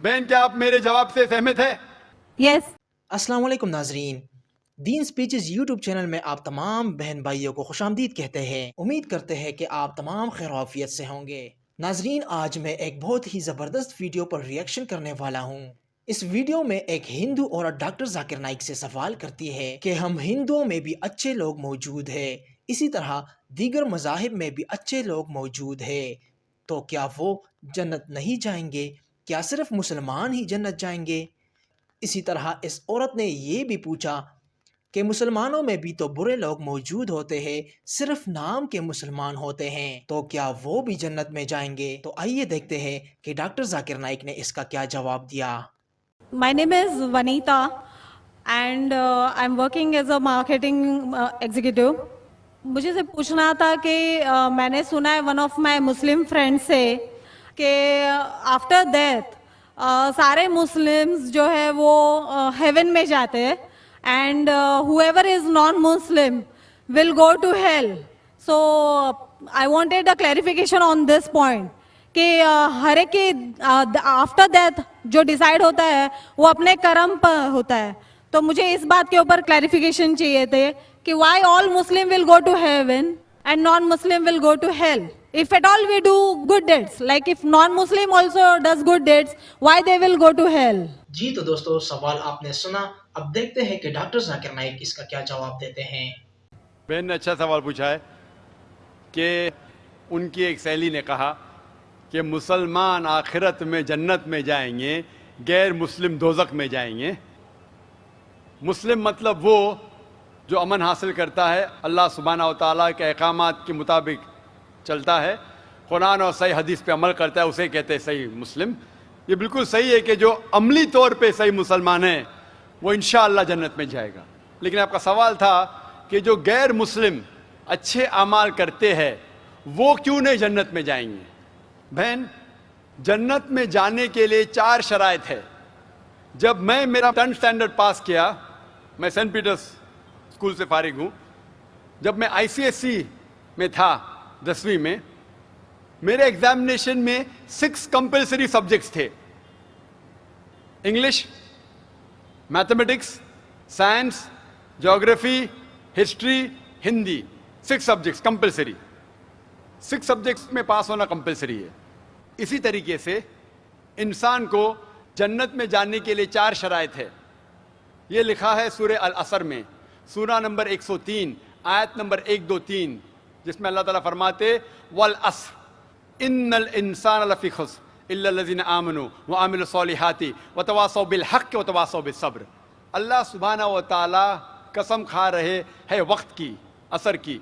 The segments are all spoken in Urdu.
بہن کیا آپ میرے جواب سے سہمت ہے؟ یس. السلام علیکم ناظرین، دین سپیچز یوٹیوب چینل میں آپ تمام بہن بھائیوں کو خوش آمدید کہتے ہیں۔ امید کرتے ہیں کہ آپ تمام خیر و عافیت سے ہوں گے۔ ناظرین، آج میں ایک بہت ہی زبردست ویڈیو پر ریئیکشن کرنے والا ہوں۔ اس ویڈیو میں ایک ہندو عورت ڈاکٹر ذاکر نائک سے سوال کرتی ہے کہ ہم ہندوؤں میں بھی اچھے لوگ موجود ہیں، اسی طرح دیگر مذاہب میں بھی اچھے لوگ موجود ہیں، تو کیا وہ جنت نہیں جائیں گے؟ کیا صرف مسلمان ہی جنت جائیں گے؟ اسی طرح اس عورت نے یہ بھی پوچھا کہ مسلمانوں میں بھی تو برے لوگ موجود ہوتے ہیں، صرف نام کے مسلمان ہوتے ہیں، تو کیا وہ بھی جنت میں جائیں گے؟ تو آئیے دیکھتے ہیں کہ ڈاکٹر ذاکر نائک نے اس کا کیا جواب دیا۔ My name is Vanita and I'm working as a marketing executive. مجھے سے پوچھنا تھا کہ میں نے سنا ہے one of my Muslim friend سے کہ آفٹر ڈیتھ سارے مسلمز جو ہے وہ ہیون میں جاتے ہیں and whoever is non-Muslim will go to hell. So I wanted a clarification on this point. کہ ہر ایک کی آفٹر ڈیتھ جو ڈیسائیڈ ہوتا ہے وہ اپنے کرم پر ہوتا ہے، تو مجھے اس بات کے اوپر کلیریفیکیشن چاہیے تھے کہ why all Muslim will go to heaven and non Muslim will go to hell. If at all we do good deeds, like if non-Muslim also does good deeds, why they will go to hell? جی تو دوستو، سوال آپ نے سنا، اب دیکھتے ہیں کہ ڈاکٹر ذاکر نائک اس کا کیا جواب دیتے ہیں۔ بہن نے اچھا سوال پوچھا ہے کہ ان کی ایک سہیلی نے کہا کہ مسلمان آخرت میں جنت میں جائیں گے، غیر مسلم دوزخ میں جائیں گے۔ مسلم مطلب وہ جو امن حاصل کرتا ہے، اللہ سبحانہ و تعالیٰ کے احکامات کے مطابق چلتا ہے، قرآن اور صحیح حدیث پہ عمل کرتا ہے، اسے کہتے ہیں صحیح مسلم۔ یہ بالکل صحیح ہے کہ جو عملی طور پہ صحیح مسلمان ہے وہ انشاءاللہ جنت میں جائے گا۔ لیکن آپ کا سوال تھا کہ جو غیر مسلم اچھے اعمال کرتے ہیں وہ کیوں نہیں جنت میں جائیں گے؟ بہن، جنت میں جانے کے لیے 4 شرائط ہے۔ جب میں میرا 10th اسٹینڈرڈ پاس کیا، میں سینٹ پیٹرس اسکول سے فارغ ہوں، جب میں ICSE میں تھا 10ویں میں، میرے ایگزامینیشن میں 6 کمپلسری سبجیکٹس تھے: English, mathematics, science, geography, history, Hindi. 6 subjects compulsory. 6 subjects میں پاس ہونا کمپلسری ہے۔ اسی طریقے سے انسان کو جنت میں جانے کے لیے 4 شرائط ہے۔ یہ لکھا ہے سورہ العصر میں، سورہ نمبر 103 آیت نمبر 1 2 3، جس میں اللہ تعالیٰ فرماتے والعصر ان الانسان لفی خسر الا الذین آمنوا وعملوا الصالحات وتواصوا بالحق وتواصوا بالصبر۔ اللہ سبحانہ و تعالیٰ قسم کھا رہے ہے وقت کی، عصر کی،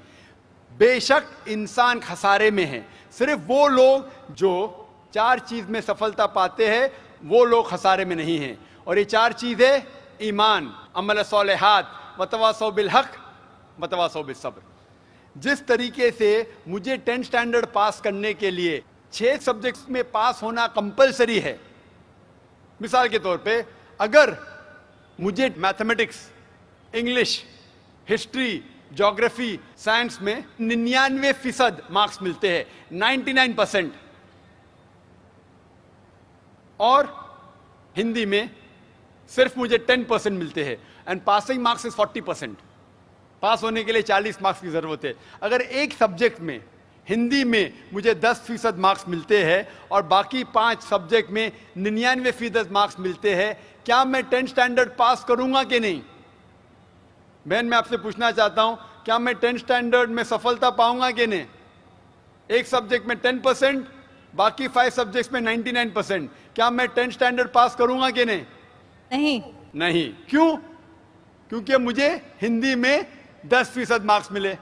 بے شک انسان خسارے میں ہے۔ صرف وہ لوگ جو 4 چیز میں سفلتا پاتے ہیں وہ لوگ خسارے میں نہیں ہیں، اور یہ 4 چیزیں ایمان، عمل صالحات، وتواصوا بالحق، وتواصوا بالصبر۔ جس طریقے سے مجھے 10th اسٹینڈرڈ پاس کرنے کے لیے 6 سبجیکٹس میں پاس ہونا کمپلسری ہے، مثال کے طور پہ اگر مجھے mathematics, English, history, geography, science میں 99% مارکس ملتے ہیں، 99%، اور ہندی میں صرف مجھے 10% ملتے ہیں، اینڈ پاسنگ مارکس از 40%۔ پاس ہونے کے لیے 40 مارکس کی ضرورت ہے۔ اگر ایک سبجیکٹ میں، ہندی میں مجھے 10% مارکس ملتے ہیں اور باقی 5 سبجیکٹ میں 99% مارکس ملتے ہیں، کیا میں 10th اسٹینڈرڈ پاس کروں گا کہ نہیں؟ بہن، میں آپ سے پوچھنا چاہتا ہوں، کیا میں 10th اسٹینڈرڈ میں سفلتا پاؤں گا کہ نہیں؟ ایک سبجیکٹ میں 10%، باقی 5 سبجیکٹس میں 99%، کیا میں 10th اسٹینڈرڈ پاس کروں گا کہ نہیں؟ نہیں۔ کیوں؟ کیونکہ مجھے ہندی میں 10% مارکس ملے،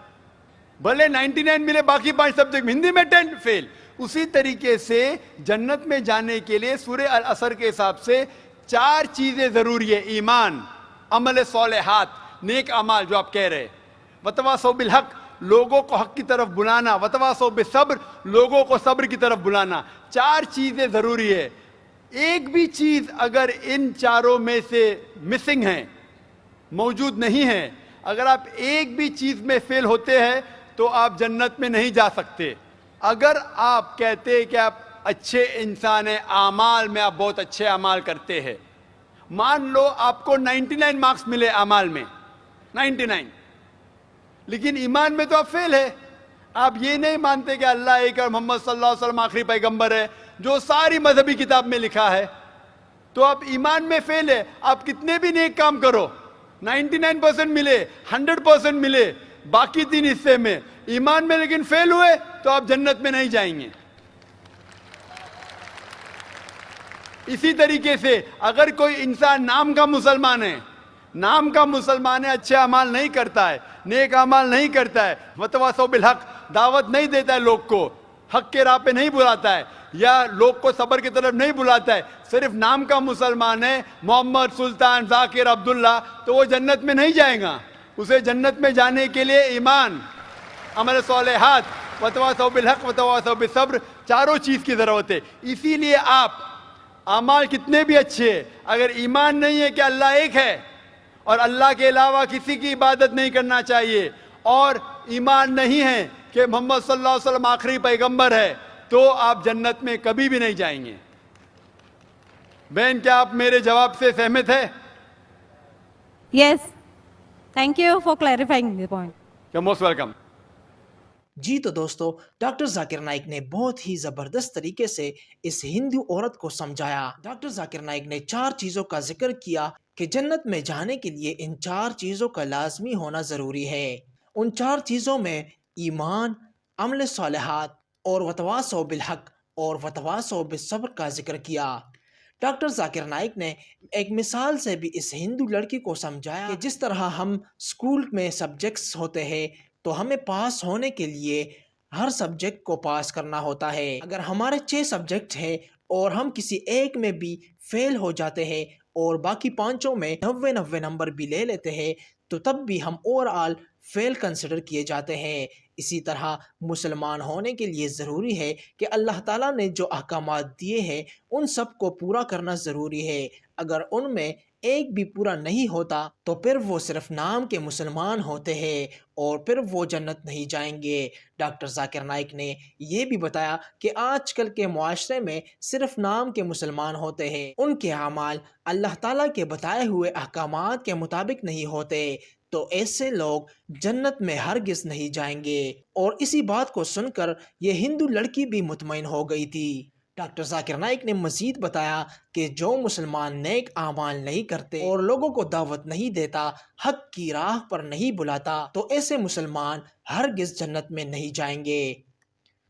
بھلے 99 ملے باقی 5 سبجیکٹ میں، ہندی میں 10 فیل۔ اسی طریقے سے جنت میں جانے کے لیے سورہ العصر کے حساب سے 4 چیزیں ضروری ہے: ایمان، عمل صالحات، نیک اعمال جو آپ کہہ رہے، وتواصوا بالحق، لوگوں کو حق کی طرف بلانا، وتواصوا بالصبر، لوگوں کو صبر کی طرف بلانا۔ 4 چیزیں ضروری ہے۔ ایک بھی چیز اگر ان 4 میں سے مسنگ ہے، موجود نہیں ہے، اگر آپ ایک بھی چیز میں فیل ہوتے ہیں تو آپ جنت میں نہیں جا سکتے۔ اگر آپ کہتے کہ آپ اچھے انسان ہیں, اعمال میں آپ بہت اچھے اعمال کرتے ہیں. مان لو آپ کو 99 مارکس ملے اعمال میں, 99, لیکن ایمان میں تو آپ فیل ہے. آپ یہ نہیں مانتے کہ اللہ ایک اور محمد صلی اللہ علیہ وسلم آخری پیغمبر ہے, جو ساری مذہبی کتاب میں لکھا ہے, تو آپ ایمان میں فیل ہے. آپ کتنے بھی نیک کام کرو, 99% ملے, 100% ملے, باقی 3 حصے میں ایمان میں لیکن فیل ہوئے, تو آپ جنت میں نہیں جائیں گے. اسی طریقے سے اگر کوئی انسان نام کا مسلمان ہے, نام کا مسلمان ہے, اچھے اعمال نہیں کرتا ہے, نیک اعمال نہیں کرتا ہے, وتواصوا بالحق, دعوت نہیں دیتا ہے لوگ کو, حق کے راہ پہ نہیں بلاتا ہے, یا لوگ کو صبر کی طرف نہیں بلاتا ہے, صرف نام کا مسلمان ہے, محمد, سلطان, ذاکر, عبداللہ, تو وہ جنت میں نہیں جائے گا. اسے جنت میں جانے کے لیے ایمان, عمل صالحات, وتواصوا بالحق, وتواصوا بالصبر, چاروں چیز کی ضرورت ہے. اسی لیے آپ اعمال کتنے بھی اچھے ہیں, اگر ایمان نہیں ہے کہ اللہ ایک ہے اور اللہ کے علاوہ کسی کی عبادت نہیں کرنا چاہیے, اور ایمان نہیں ہے کہ محمد صلی اللہ علیہ وسلم آخری پیغمبر ہے, تو آپ جنت میں کبھی بھی نہیں جائیں گے. بہن, کیا آپ میرے جواب سے سہمت ہے؟ Yes. Thank you for clarifying the point. You're most welcome. جی تو دوستو, ڈاکٹر ذاکر نائک نے بہت ہی زبردست طریقے سے اس ہندو عورت کو سمجھایا. ڈاکٹر ذاکر نائک نے 4 چیزوں کا ذکر کیا کہ جنت میں جانے کے لیے ان 4 چیزوں کا لازمی ہونا ضروری ہے. ان 4 چیزوں میں ایمان, عمل صالحات اور وتواصوا بالحق اور وتواصوا بالصبر کا ذکر کیا. ڈاکٹر ذاکر نائک نے ایک مثال سے بھی اس ہندو لڑکی کو سمجھایا کہ جس طرح ہم اسکول میں سبجیکٹس ہوتے ہیں, تو ہمیں پاس ہونے کے لیے ہر سبجیکٹ کو پاس کرنا ہوتا ہے. اگر ہمارے 6 سبجیکٹ ہیں اور ہم کسی ایک میں بھی فیل ہو جاتے ہیں اور باقی 5 میں 90 نمبر بھی لے لیتے ہیں, تو تب بھی ہم اوور آل فیل کنسیڈر کیے جاتے ہیں. اسی طرح مسلمان ہونے کے لیے ضروری ہے کہ اللہ تعالیٰ نے جو احکامات دیے ہیں ان سب کو پورا کرنا ضروری ہے. اگر ان میں ایک بھی پورا نہیں ہوتا تو پھر وہ صرف نام کے مسلمان ہوتے ہیں اور پھر وہ جنت نہیں جائیں گے. ڈاکٹر ذاکر نائک نے یہ بھی بتایا کہ آج کل کے معاشرے میں صرف نام کے مسلمان ہوتے ہیں, ان کے اعمال اللہ تعالیٰ کے بتائے ہوئے احکامات کے مطابق نہیں ہوتے, تو ایسے لوگ جنت میں ہرگز نہیں جائیں گے. اور اسی بات کو سن کر یہ ہندو لڑکی بھی مطمئن ہو گئی تھی. ڈاکٹر ذاکر نائک نے مزید بتایا کہ جو مسلمان نیک اعمال نہیں کرتے اور لوگوں کو دعوت نہیں دیتا, حق کی راہ پر نہیں بلاتا, تو ایسے مسلمان ہرگز جنت میں نہیں جائیں گے.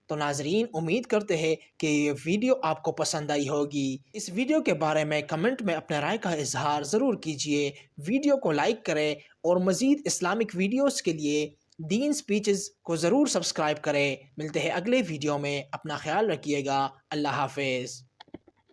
تو ناظرین, امید کرتے ہیں کہ یہ ویڈیو آپ کو پسند آئی ہوگی. اس ویڈیو کے بارے میں کمنٹ میں اپنے رائے کا اظہار ضرور کیجیے. ویڈیو کو لائک کریں اور مزید اسلامک ویڈیوز کے لیے دین سپیچز کو ضرور سبسکرائب کریں. ملتے ہیں اگلے ویڈیو میں, اپنا خیال رکھیے گا. اللہ حافظ.